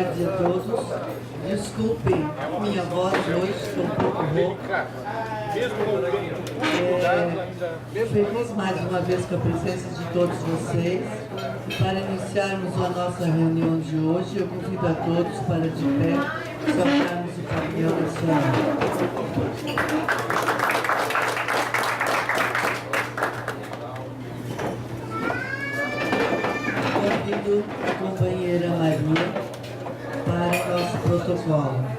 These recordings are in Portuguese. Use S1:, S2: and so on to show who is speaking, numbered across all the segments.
S1: tarde a todos. Desculpem minha voz hoje, estou um pouco rouca. Feliz mais uma vez com a presença de todos vocês. E para iniciarmos a nossa reunião de hoje, eu convido a todos para de pé soltarmos o pavilhão nacional. Convido a companheira Maria para o nosso protocolo.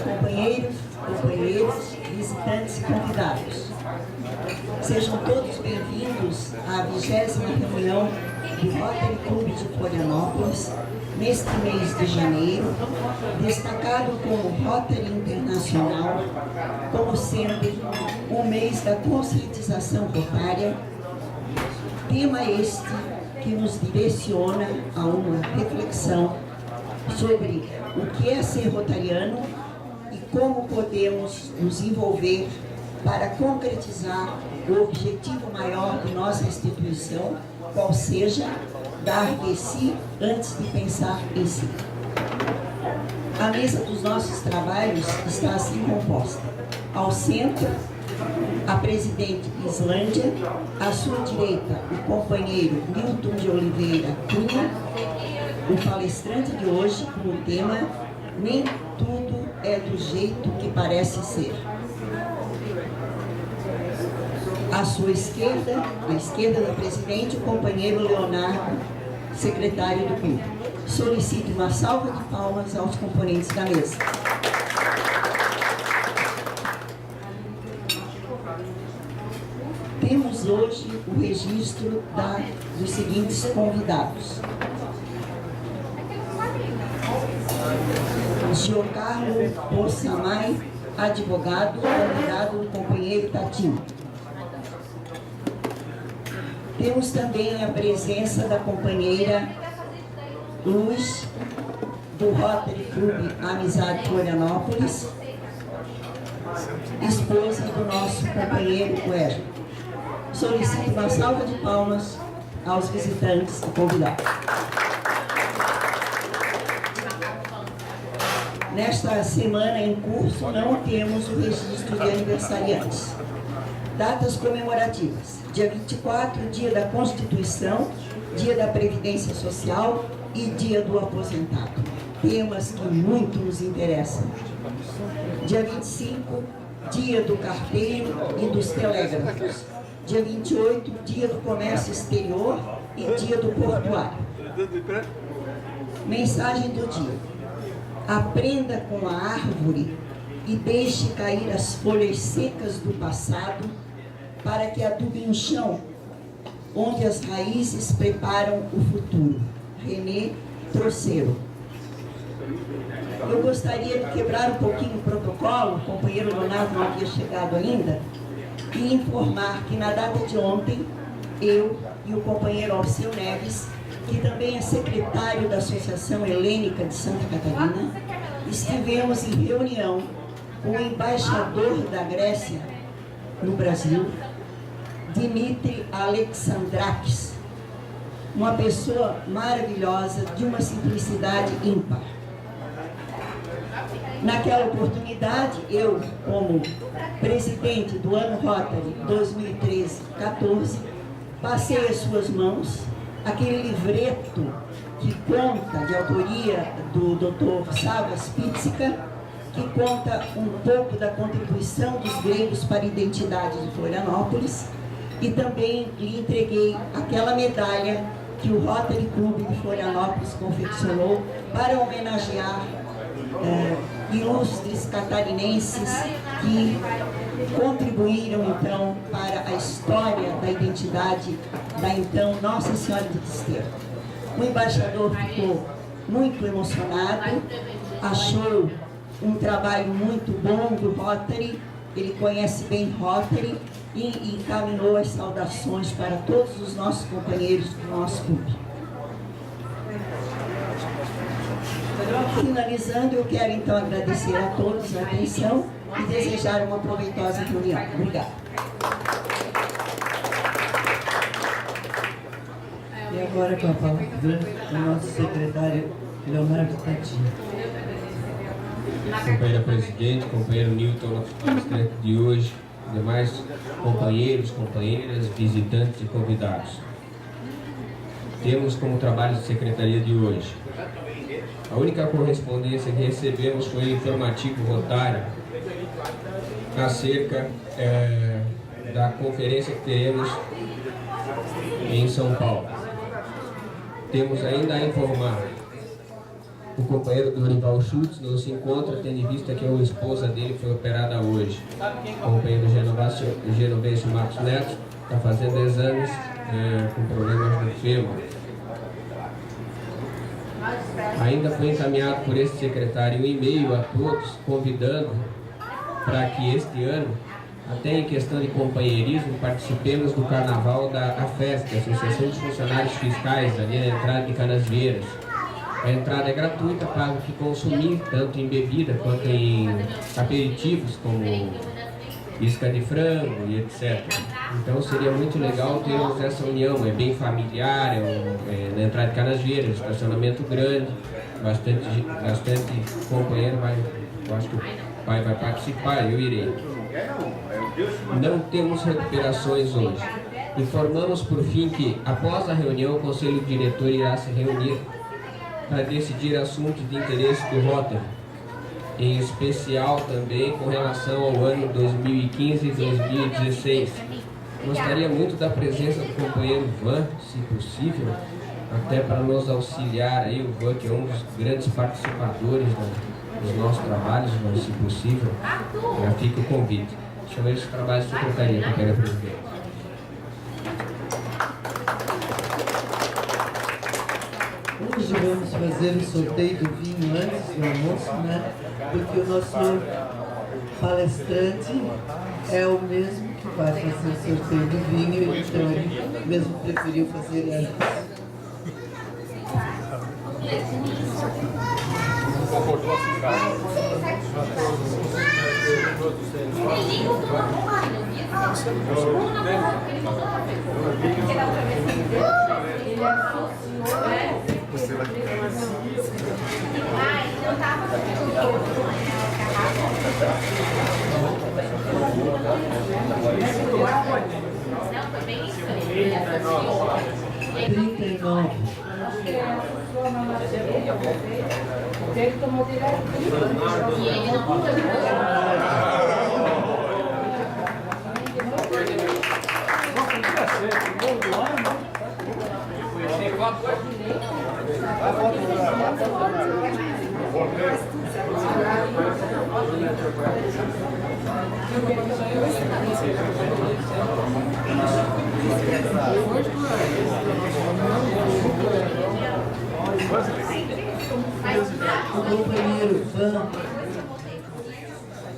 S2: Companheiros, visitantes e convidados. Sejam todos bem-vindos à 20ª reunião do Rotary Clube de Florianópolis, neste mês de janeiro, destacado como Rotary Internacional, como sendo o mês da conscientização rotária, tema este que nos direciona a uma reflexão sobre o que é ser rotariano e como podemos nos envolver para concretizar o objetivo maior de nossa instituição, qual seja dar de si antes de pensar em si. A mesa dos nossos trabalhos está assim composta. Ao centro, a presidente Islândia, à sua direita, o companheiro Milton de Oliveira Cunha, o palestrante de hoje com o tema Nem Tudo é do Jeito que Parece Ser. À sua esquerda, à esquerda da presidente, o companheiro Leonardo, secretário do clube. Solicito uma salva de palmas aos componentes da mesa. Temos hoje o registro dos seguintes convidados. Giancarlo Possamay, advogado, convidado do companheiro Tatinho. Temos também a presença da companheira Luz, do Rotary Clube Amizade Florianópolis, esposa do nosso companheiro Wesley. Solicito uma salva de palmas aos visitantes e convidados. Nesta semana em curso, não temos o registro de aniversariantes. Datas comemorativas: dia 24, dia da Constituição, dia da Previdência Social e dia do aposentado. Temas que muito nos interessam. Dia 25, dia do carteiro e dos telégrafos. Dia 28, dia do comércio exterior e dia do portuário. Mensagem do dia: aprenda com a árvore e deixe cair as folhas secas do passado para que adube um chão onde as raízes preparam o futuro. René Trocero. Eu gostaria de quebrar um pouquinho o protocolo, o companheiro Leonardo não havia chegado ainda, e informar que na data de ontem, eu e o companheiro Alceu Neves, que também é secretário da Associação Helênica de Santa Catarina, estivemos em reunião com o embaixador da Grécia no Brasil, Dimitri Alexandrakis, uma pessoa maravilhosa, de uma simplicidade ímpar. Naquela oportunidade, eu, como presidente do ano Rotary 2013-14, passei às suas mãos aquele livreto que conta, de autoria do Dr. Savas Pizzica, que conta um pouco da contribuição dos gregos para a identidade de Florianópolis, e também lhe entreguei aquela medalha que o Rotary Clube de Florianópolis confeccionou para homenagear ilustres catarinenses que contribuíram então para a história da identidade da então Nossa Senhora de Desterro. O embaixador ficou muito emocionado, achou um trabalho muito bom do Rotary, ele conhece bem Rotary e encaminhou as saudações para todos os nossos companheiros do nosso clube. Finalizando, eu quero então agradecer a todos a atenção e desejar uma proveitosa reunião. Obrigada.
S1: E agora com a palavra o nosso secretário Leonardo Tadinho.
S3: Companheira presidente, companheiro Newton, nosso palestrante de hoje, demais companheiros, companheiras, visitantes e convidados. Temos como trabalho de secretaria de hoje. A única correspondência que recebemos foi o informativo rotário acerca da conferência que teremos em São Paulo. Temos ainda a informar. O companheiro Dorival Schultz não se encontra, tendo em vista que a esposa dele foi operada hoje. O companheiro Genovêncio Marcos Neto está fazendo exames com problemas no fêmur. Ainda foi encaminhado por esse secretário um e-mail a todos, convidando para que este ano, até em questão de companheirismo, participemos do carnaval da AFESC, Associação de Funcionários Fiscais, ali na entrada de Canasvieiras. A entrada é gratuita para o que consumir, tanto em bebida quanto em aperitivos, como isca de frango e etc. Então seria muito legal termos essa união, é bem familiar, na entrada de Canasvieiras, estacionamento grande, bastante companheiro eu acho que o pai vai participar, eu irei. Não temos recuperações hoje. Informamos por fim que, após a reunião, o Conselho Diretor irá se reunir para decidir assuntos de interesse do Rotary, em especial também com relação ao ano 2015 e 2016. Gostaria muito da presença do companheiro Van, se possível, até para nos auxiliar aí, o Van, que é um dos grandes participadores dos nossos trabalhos, mas se possível, já fica o convite. São esses trabalhos de secretaria, companheira presidente.
S1: Hoje vamos fazer o sorteio do vinho antes do almoço, né? Porque o nosso palestrante é o mesmo que vai fazer o sorteio do vinho, então ele mesmo preferiu fazer antes.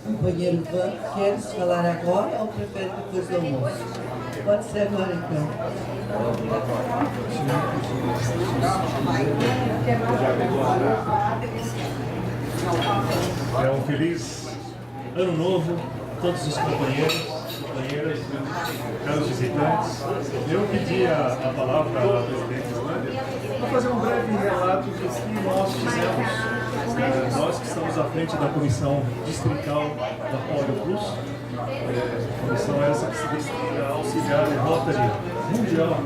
S1: O companheiro Van, queres falar agora ou prefere depois do almoço? Pode ser agora então.
S4: É um feliz ano novo a todos os companheiros, companheiras, caros visitantes. Eu pedi a palavra à presidente Islândia para fazer um breve relato do que nós fizemos. Nós que estamos à frente da comissão distrital da Polio Plus, comissão essa que se destina a auxiliar o Rotary Mundial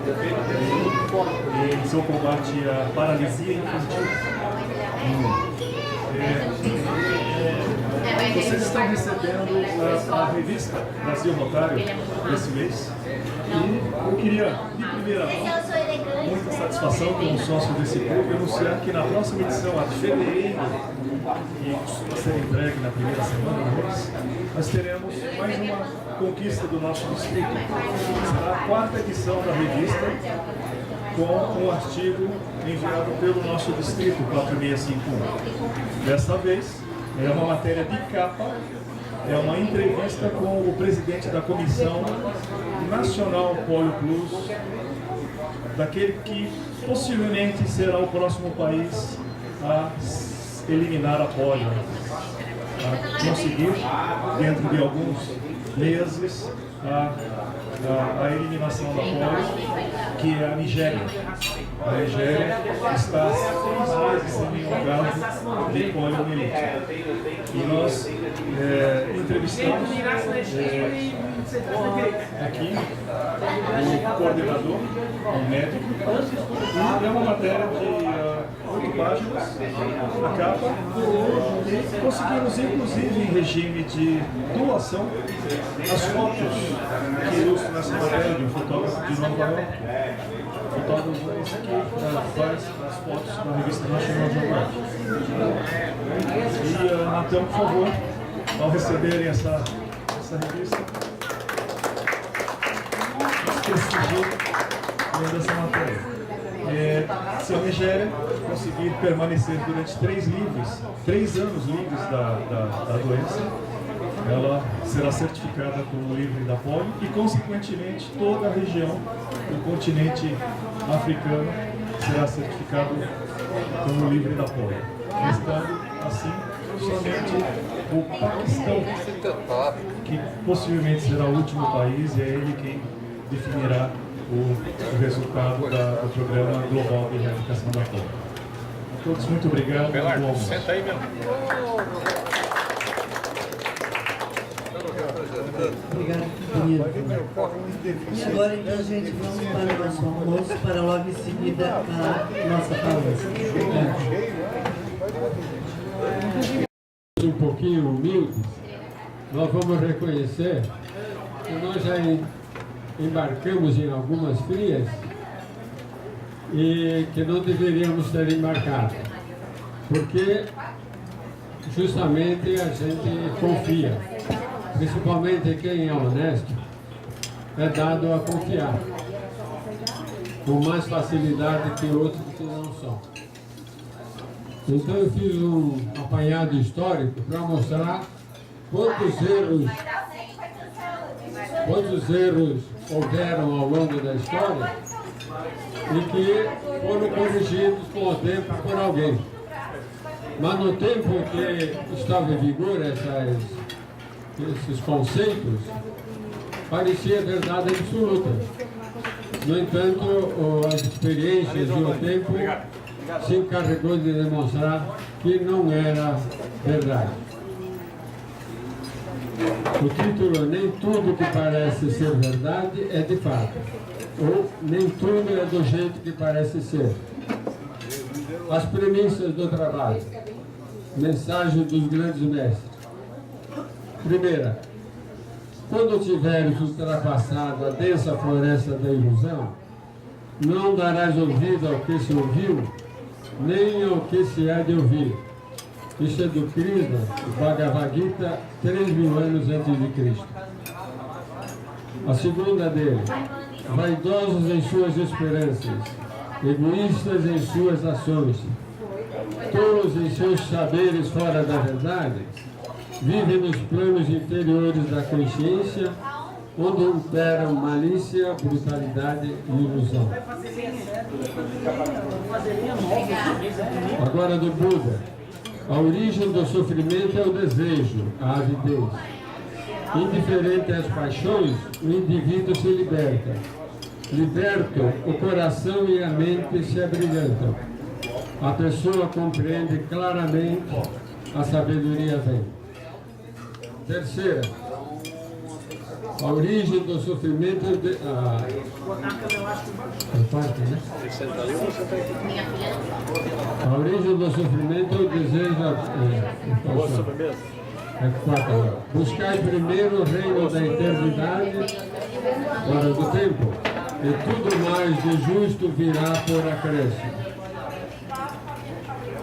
S4: em seu combate à paralisia infantil. Vocês estão recebendo a revista Brasil Rotário desse mês e eu queria, de primeira mão, muita satisfação como sócio desse clube, anunciar que na próxima edição, a de fevereiro, que costuma ser entregue na primeira semana do mês, nós teremos mais uma conquista do nosso distrito. Será a quarta edição da revista com um artigo enviado pelo nosso distrito 4651. Desta vez, é uma matéria de capa, é uma entrevista com o presidente da Comissão Nacional Polio Plus, daquele que possivelmente será o próximo país a eliminar a polio, a conseguir, dentro de alguns meses, a eliminação da polio, que é a Nigéria. A Nigéria está 6 meses sem nenhum caso de poliomielite. E nós entrevistamos aqui o coordenador, o médico, e é uma matéria de 8 páginas na capa, e conseguimos, inclusive, em regime de doação, as fotos que ilustram nessa matéria de um fotógrafo de Nova York. O fotógrafo é esse que faz as fotos da revista National Geographic. E, então, por favor, ao receberem essa revista, prestigiem lendo essa matéria. Se a Nigéria conseguir permanecer durante 3 anos livres da doença, ela será certificada como livre da polio e, consequentemente, toda a região do continente africano será certificado como livre da polio. Restando, assim, somente o Paquistão, que possivelmente será o último país, e é ele quem definirá o resultado do Programa Global de Erradicação da Polio. A todos, muito obrigado.
S5: Belardo, senta aí mesmo.
S1: Obrigado, companheiro. E agora, então, gente, vamos para o nosso almoço, para logo em seguida a nossa palestra.
S6: Um pouquinho humildes, nós vamos reconhecer que nós já embarcamos em algumas frias e que não deveríamos ter embarcado, porque justamente a gente confia, principalmente quem é honesto, é dado a confiar, com mais facilidade que outros que não são. Então eu fiz um apanhado histórico para mostrar quantos erros houveram ao longo da história e que foram corrigidos com o tempo por alguém. Mas no tempo que estava em vigor esses conceitos, parecia verdade absoluta. No entanto, as experiências e o tempo se encarregou de demonstrar que não era verdade. O título "Nem tudo que parece ser verdade é de fato", ou "Nem tudo é do jeito que parece ser". As premissas do trabalho. Mensagem dos grandes mestres. Primeira: quando tiveres ultrapassado a densa floresta da ilusão, não darás ouvido ao que se ouviu, nem ao que se há de ouvir. Isso é do Krishna, do Bhagavad Gita, 3.000 anos antes de Cristo. A segunda dele: vaidosos em suas esperanças, egoístas em suas ações, tolos em seus saberes fora da verdade, vivem nos planos inferiores da consciência, onde imperam malícia, brutalidade e ilusão. Agora do Buda. A origem do sofrimento é o desejo, a avidez. Indiferente às paixões, o indivíduo se liberta. Liberto, o coração e a mente se abrilhantam. A pessoa compreende claramente, a sabedoria vem. Terceira, a origem do sofrimento é a origem do sofrimento é o desejo. Buscai primeiro o reino da eternidade, fora do tempo, e tudo mais de justo virá por acréscimo.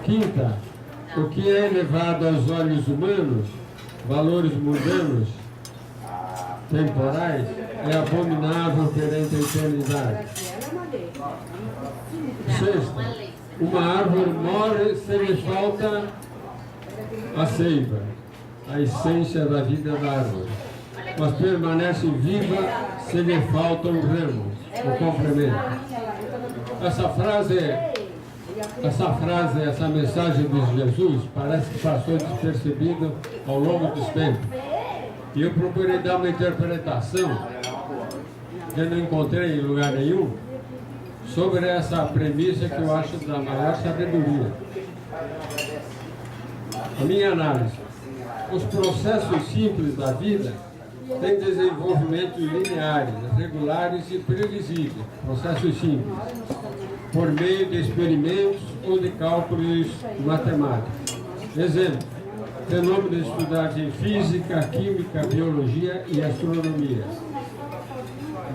S6: Quinta, o que é elevado aos olhos humanos, valores mundanos, temporais, é abominável perante a eternidade. Sexta, uma árvore morre se lhe falta a seiva, a essência da vida da árvore, mas permanece viva se lhe falta um ramo, o complemento. Essa frase Essa frase, essa mensagem de Jesus parece que passou despercebido ao longo dos tempos. E eu procurei dar uma interpretação que eu não encontrei em lugar nenhum sobre essa premissa que eu acho da maior sabedoria. A minha análise: os processos simples da vida têm desenvolvimentos lineares, regulares e previsíveis, processos simples, por meio de experimentos ou de cálculos matemáticos. Exemplo: fenômenos estudados em física, química, biologia e astronomia.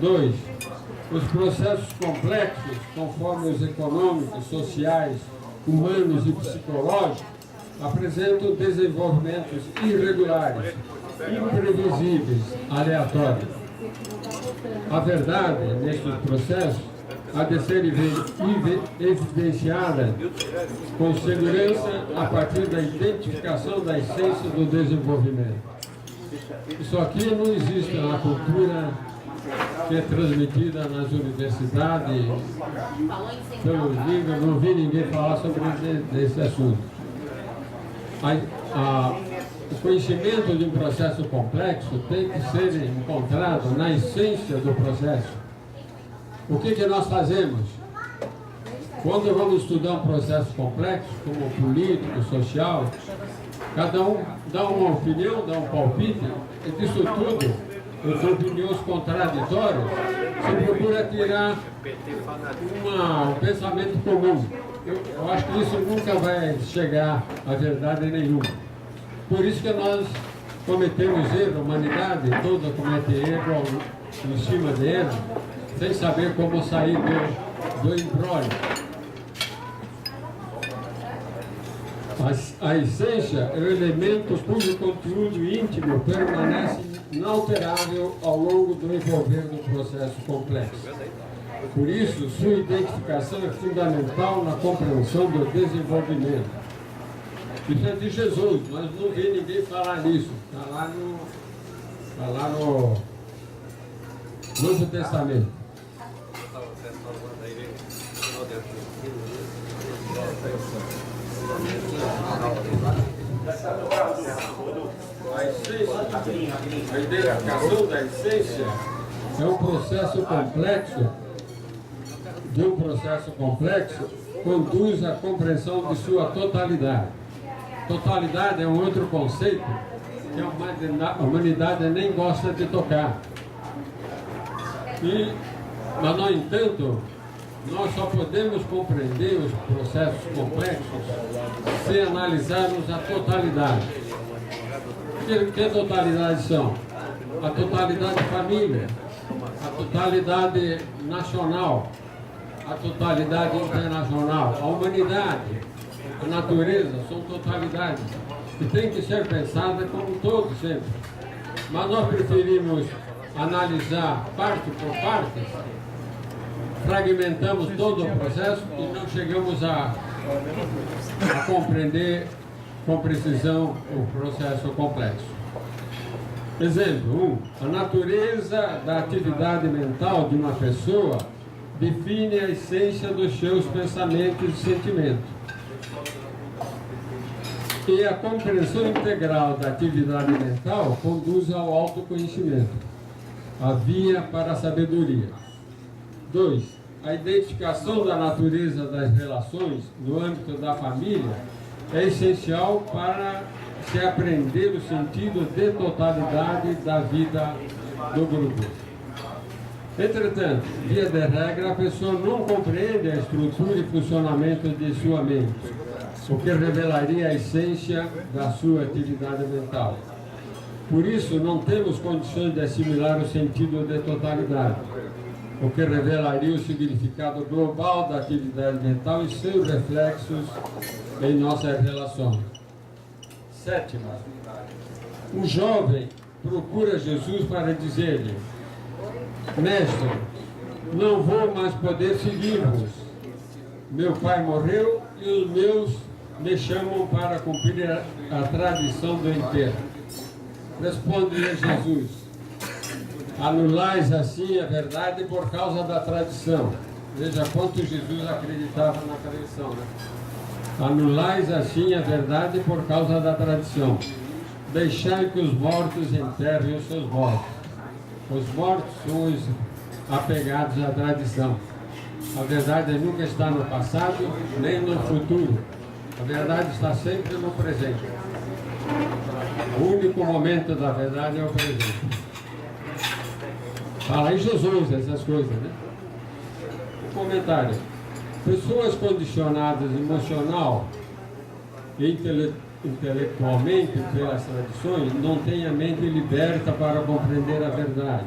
S6: 2. Os processos complexos, conforme os econômicos, sociais, humanos e psicológicos, apresentam desenvolvimentos irregulares, imprevisíveis, aleatórios. A verdade nestes processos há de ser evidenciada com segurança a partir da identificação da essência do desenvolvimento. Isso aqui não existe na cultura que é transmitida nas universidades, pelos livros, não vi ninguém falar sobre esse assunto. O conhecimento de um processo complexo tem que ser encontrado na essência do processo. O que nós fazemos? Quando vamos estudar um processo complexo, como político, social, cada um dá uma opinião, dá um palpite, e disso tudo, as opiniões contraditórias, se procura tirar um pensamento comum. Eu acho que isso nunca vai chegar a verdade nenhuma. Por isso que nós cometemos erro, a humanidade toda comete erro em cima de erro, sem saber como sair do imbróglio. A essência é o elemento cujo conteúdo íntimo permanece inalterável ao longo do envolver do processo complexo. Por isso, sua identificação é fundamental na compreensão do desenvolvimento. Isso é de Jesus, mas não vi ninguém falar nisso. Está lá no Novo Testamento. A identificação da essência é um processo complexo. De um processo complexo conduz à compreensão de sua totalidade. Totalidade é um outro conceito que a humanidade nem gosta de tocar. Mas, no entanto, nós só podemos compreender os processos complexos se analisarmos a totalidade. Que totalidade são? A totalidade família, a totalidade nacional, a totalidade internacional, a humanidade, a natureza, são totalidades que tem que ser pensada como um todo sempre. Mas nós preferimos analisar parte por parte, fragmentamos todo o processo e não chegamos a compreender com precisão o processo complexo. Exemplo 1. A natureza da atividade mental de uma pessoa define a essência dos seus pensamentos e sentimentos. E a compreensão integral da atividade mental conduz ao autoconhecimento, a via para a sabedoria. 2. A identificação da natureza das relações no âmbito da família é essencial para se aprender o sentido de totalidade da vida do grupo. Entretanto, via de regra, a pessoa não compreende a estrutura e funcionamento de sua mente, o que revelaria a essência da sua atividade mental. Por isso, não temos condições de assimilar o sentido de totalidade, o que revelaria o significado global da atividade mental e seus reflexos em nossas relações. 7. Um jovem procura Jesus para dizer-lhe: Mestre, não vou mais poder seguir-vos. Meu pai morreu e os meus me chamam para cumprir a tradição do enterro. Responde-lhe Jesus: anulais assim a verdade por causa da tradição. Veja quanto Jesus acreditava na tradição, né? Anulais assim a verdade por causa da tradição. Deixai que os mortos enterrem os seus mortos. Os mortos são os apegados à tradição. A verdade nunca está no passado, nem no futuro. A verdade está sempre no presente. O único momento da verdade é o presente. Fala em Jesus essas coisas, né? Comentário. Pessoas condicionadas emocional e intelectualmente pelas tradições não têm a mente liberta para compreender a verdade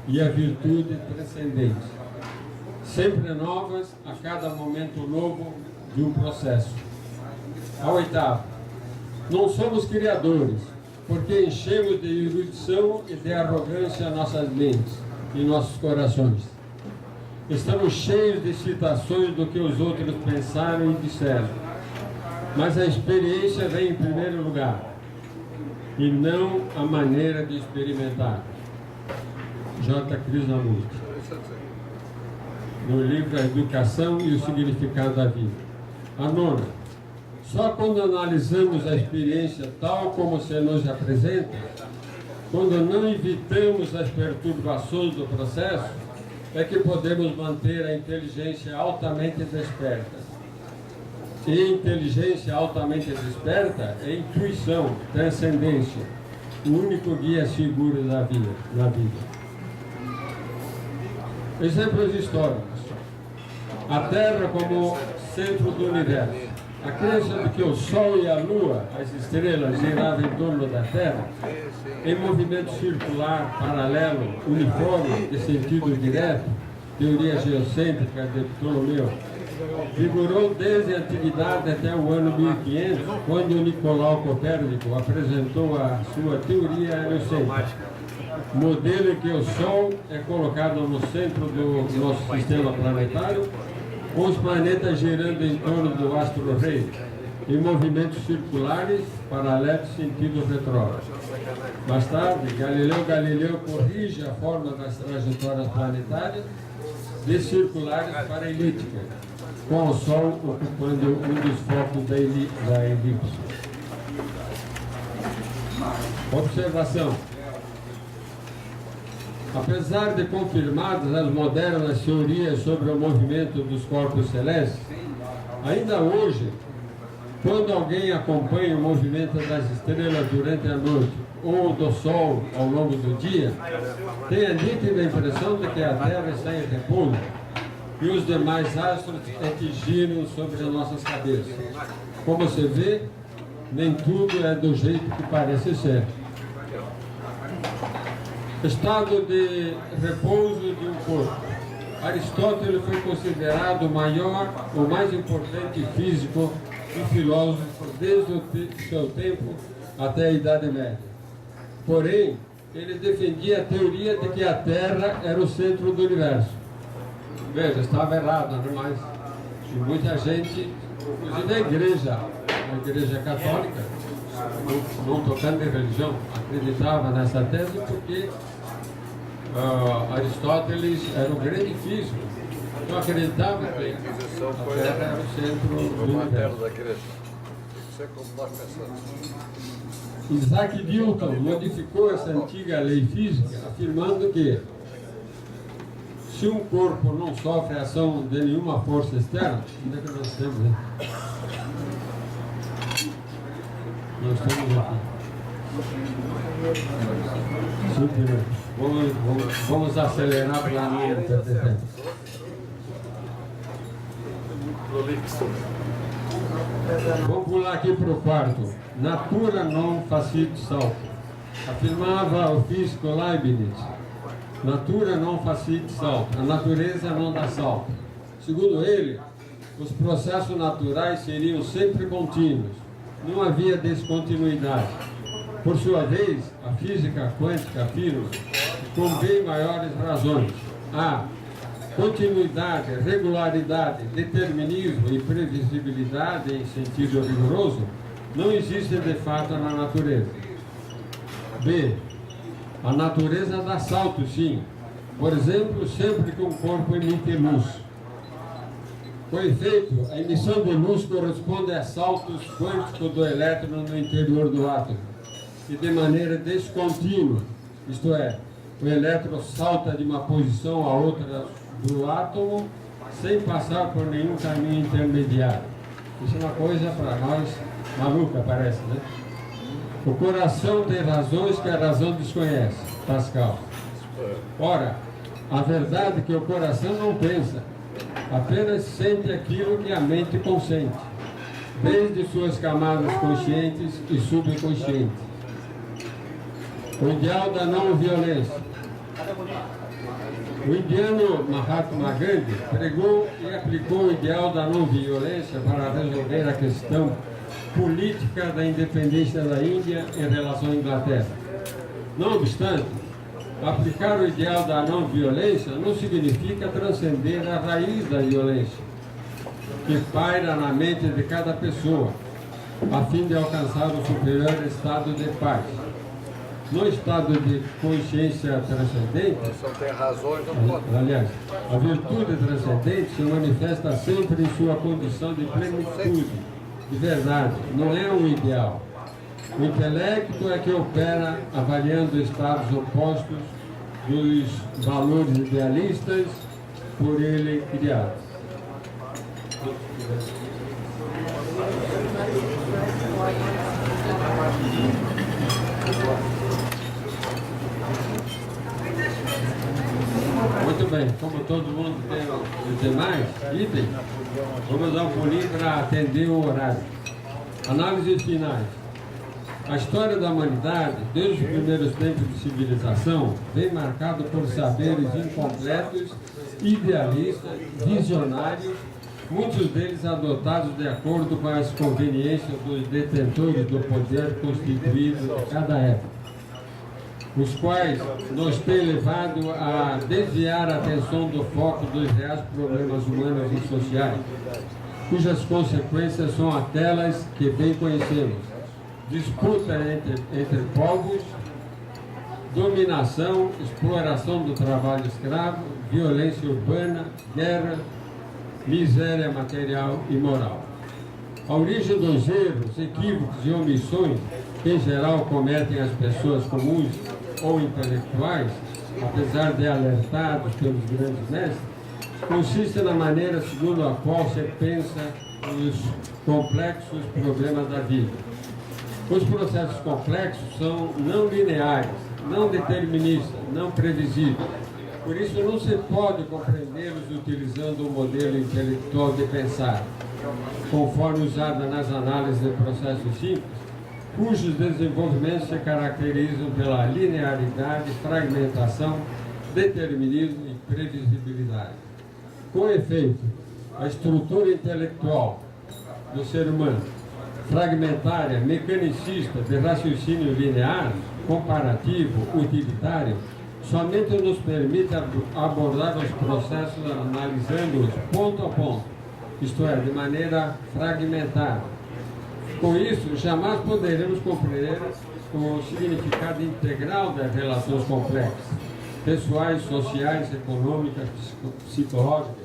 S6: e a virtude transcendente, sempre novas a cada momento novo de um processo. A oitava. Não somos criadores, porque enchemos de erudição e de arrogância nossas mentes e nossos corações. Estamos cheios de citações do que os outros pensaram e disseram. Mas a experiência vem em primeiro lugar, e não a maneira de experimentar. J. Krishnamurti. No livro A Educação e o Significado da Vida. A nona. Só quando analisamos a experiência tal como se nos apresenta, quando não evitamos as perturbações do processo, é que podemos manter a inteligência altamente desperta. E inteligência altamente desperta é intuição, transcendência, o único guia seguro da vida, na vida. Exemplos históricos. A Terra como centro do universo. A crença de que o Sol e a Lua, as estrelas, giravam em torno da Terra, em movimento circular, paralelo, uniforme, de sentido direto, teoria geocêntrica de Ptolomeu, vigorou desde a antiguidade até o ano 1500, quando Nicolau Copérnico apresentou a sua teoria heliocêntrica, modelo em que o Sol é colocado no centro do nosso sistema planetário, com os planetas girando em torno do astro-rei, em movimentos circulares, paralelos, sentido retrógrado. Mais tarde, Galileu Galileu corrige a forma das trajetórias planetárias de circulares para elípticas, com o Sol ocupando um dos focos da elipse. Observação. Apesar de confirmadas as modernas teorias sobre o movimento dos corpos celestes, ainda hoje, quando alguém acompanha o movimento das estrelas durante a noite ou do Sol ao longo do dia, tem a nítida impressão de que a Terra está em repouso e os demais astros é que giram sobre as nossas cabeças. Como se vê, nem tudo é do jeito que parece ser. Estado de repouso de um corpo. Aristóteles foi considerado o mais importante físico e filósofo desde o seu tempo até a Idade Média. Porém, ele defendia a teoria de que a Terra era o centro do universo. Veja, estava errado, né? Mas muita gente, inclusive a Igreja Católica, não tocando em religião, acreditava nessa tese porque Aristóteles era um grande físico, então acreditava que a Terra era o centro do universo. Isaac Newton modificou essa antiga lei física, afirmando que se um corpo não sofre a ação de nenhuma força externa, onde é que nós temos, né? Nós estamos aqui. Vamos acelerar para não perder tempo. Vamos pular aqui para o quarto. Natura non facit salto. Afirmava o físico Leibniz. Natura non facit salto. A natureza não dá salto. Segundo ele, os processos naturais seriam sempre contínuos. Não havia descontinuidade. Por sua vez, a física quântica afirma, com bem maiores razões, a continuidade, regularidade, determinismo e previsibilidade em sentido rigoroso não existem de fato na natureza. B. A natureza dá salto, sim. Por exemplo, sempre que um corpo emite luz. Com efeito, a emissão de luz corresponde a saltos quânticos do elétron no interior do átomo, e de maneira descontínua, isto é, o elétron salta de uma posição a outra do átomo sem passar por nenhum caminho intermediário. Isso é uma coisa para nós maluca, parece, né? O coração tem razões que a razão desconhece, Pascal. Ora, a verdade é que o coração não pensa, apenas sente aquilo que a mente consente, desde suas camadas conscientes e subconscientes. O ideal da não violência. O indiano Mahatma Gandhi pregou e aplicou o ideal da não violência para resolver a questão política da independência da Índia em relação à Inglaterra. Não obstante, aplicar o ideal da não violência não significa transcender a raiz da violência, que paira na mente de cada pessoa, a fim de alcançar o superior estado de paz. No estado de consciência transcendente, aliás, a virtude transcendente se manifesta sempre em sua condição de plenitude, de verdade, não é um ideal. O intelecto é que opera avaliando estados opostos dos valores idealistas por ele criados. Muito bem, como todo mundo tem os demais itens, vamos dar um pulinho para atender o horário. Análises finais. A história da humanidade, desde os primeiros tempos de civilização, vem marcado por saberes incompletos, idealistas, visionários, muitos deles adotados de acordo com as conveniências dos detentores do poder constituído em cada época, os quais nos têm levado a desviar a atenção do foco dos reais problemas humanos e sociais, cujas consequências são aquelas que bem conhecemos: disputa entre povos, dominação, exploração do trabalho escravo, violência urbana, guerra, miséria material e moral. A origem dos erros, equívocos e omissões que em geral cometem as pessoas comuns ou intelectuais, apesar de alertados pelos grandes mestres, consiste na maneira segundo a qual se pensa os complexos problemas da vida. Os processos complexos são não lineares, não deterministas, não previsíveis. Por isso não se pode compreendê-los utilizando o modelo intelectual de pensar, conforme usado nas análises de processos simples, cujos desenvolvimentos se caracterizam pela linearidade, fragmentação, determinismo e previsibilidade. Com efeito, a estrutura intelectual do ser humano, fragmentária, mecanicista, de raciocínio linear, comparativo, utilitário, somente nos permite abordar os processos analisando-os ponto a ponto, isto é, de maneira fragmentada. Com isso, jamais poderemos compreender o significado integral das relações complexas, pessoais, sociais, econômicas, psicológicas,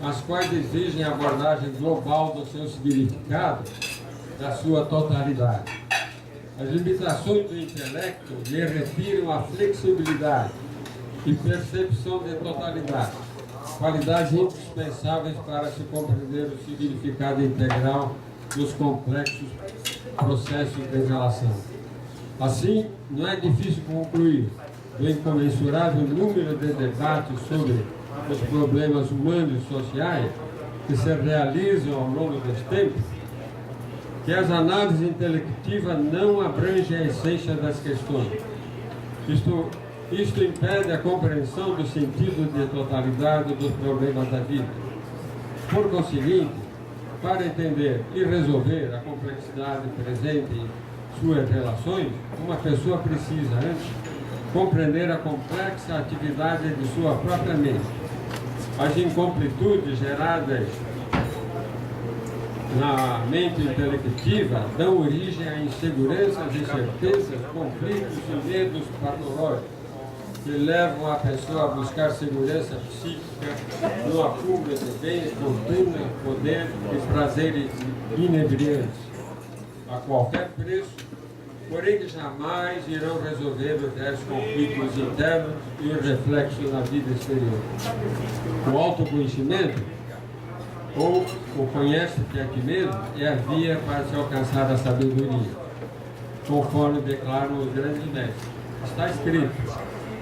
S6: as quais exigem a abordagem global do seu significado, da sua totalidade. As limitações do intelecto lhe retiram a flexibilidade e percepção de totalidade, qualidades indispensáveis para se compreender o significado integral dos complexos processos de relação. Assim, não é difícil concluir, do incomensurável número de debates sobre os problemas humanos e sociais que se realizam ao longo dos tempos, que as análises intelectivas não abrangem a essência das questões. Isto impede a compreensão do sentido de totalidade dos problemas da vida. Por conseguinte, para entender e resolver a complexidade presente em suas relações, uma pessoa precisa, antes, compreender a complexa atividade de sua própria mente. As incompletudes geradas na mente intelectiva dão origem a inseguranças, incertezas, conflitos e medos patológicos. que levam a pessoa a buscar segurança psíquica numa fuga de bens, fortuna, poder e prazeres inebriantes, a qualquer preço, porém que jamais irão resolver os reais conflitos internos e o reflexo na vida exterior. O autoconhecimento, ou o conhece-te a ti mesmo, é a via para se alcançar a sabedoria, conforme declaram os grandes mestres. Está escrito: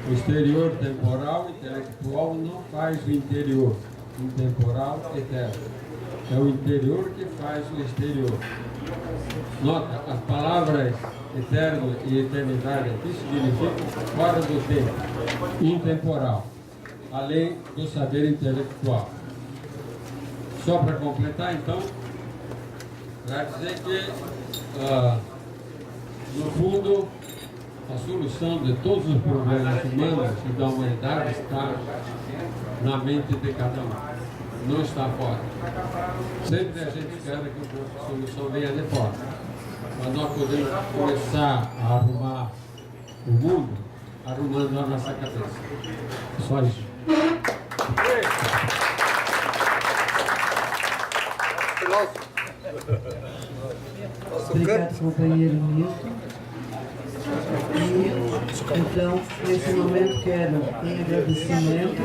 S6: o exterior temporal e intelectual não faz o interior intemporal eterno. É o interior que faz o exterior. Nota, as palavras eterno e eternidade aqui significam fora do tempo, intemporal, além do saber intelectual. Só para completar, então, para dizer que, no fundo, a solução de todos os problemas humanos e da humanidade está na mente de cada um, não está fora. Sempre a gente espera que a solução venha de fora, mas nós podemos começar a arrumar o mundo arrumando a nossa cabeça. Só isso.
S1: Obrigado, companheiro Milton. E, então, nesse momento, quero, em agradecimento,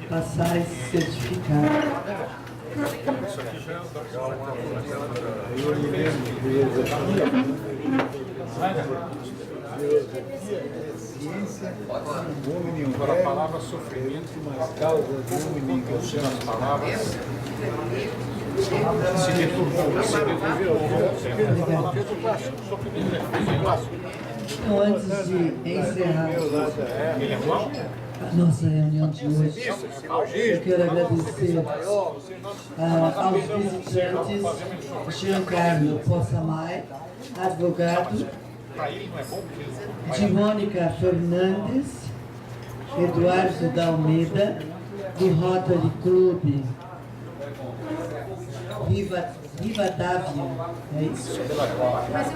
S1: passar esse certificado.
S5: Agora a palavra sofrimento, mas causa do homem que as palavras se deturpou, se deturpou. Fez o clássico, sofrimento é clássico.
S1: Então, antes de encerrar a nossa reunião de hoje, eu quero agradecer aos visitantes Giancarlo Possamay, advogado, de Mônica Fernandes, Eduardo da Almeida, do Rotary Club Rivadavia, é isso?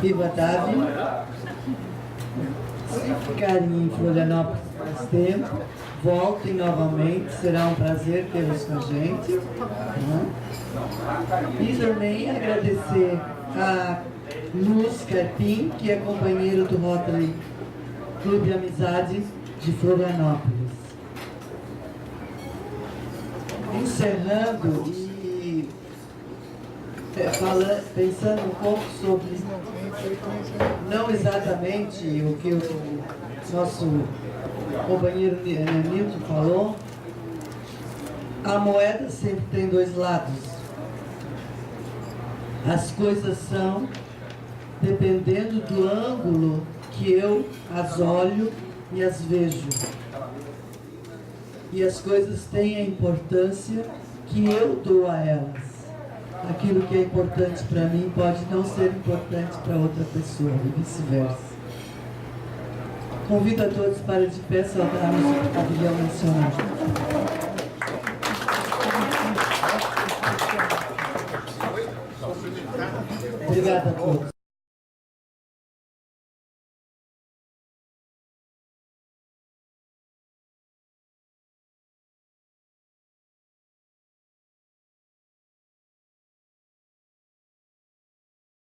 S1: Rivadavia. Se ficarem em Florianópolis mais tempo, voltem novamente, será um prazer tê-los com a gente. E também agradecer a Luz Carpim, que é companheiro do Rotary Clube Amizade de Florianópolis. Encerrando e pensando um pouco sobre, não exatamente o que o nosso companheiro Milton falou, a moeda sempre tem dois lados. As coisas são, dependendo do ângulo que eu as olho e as vejo. E as coisas têm a importância que eu dou a elas. Aquilo que é importante para mim pode não ser importante para outra pessoa, e vice-versa. Convido a todos para de pé saudarmos o pavilhão nacional. Obrigada a todos.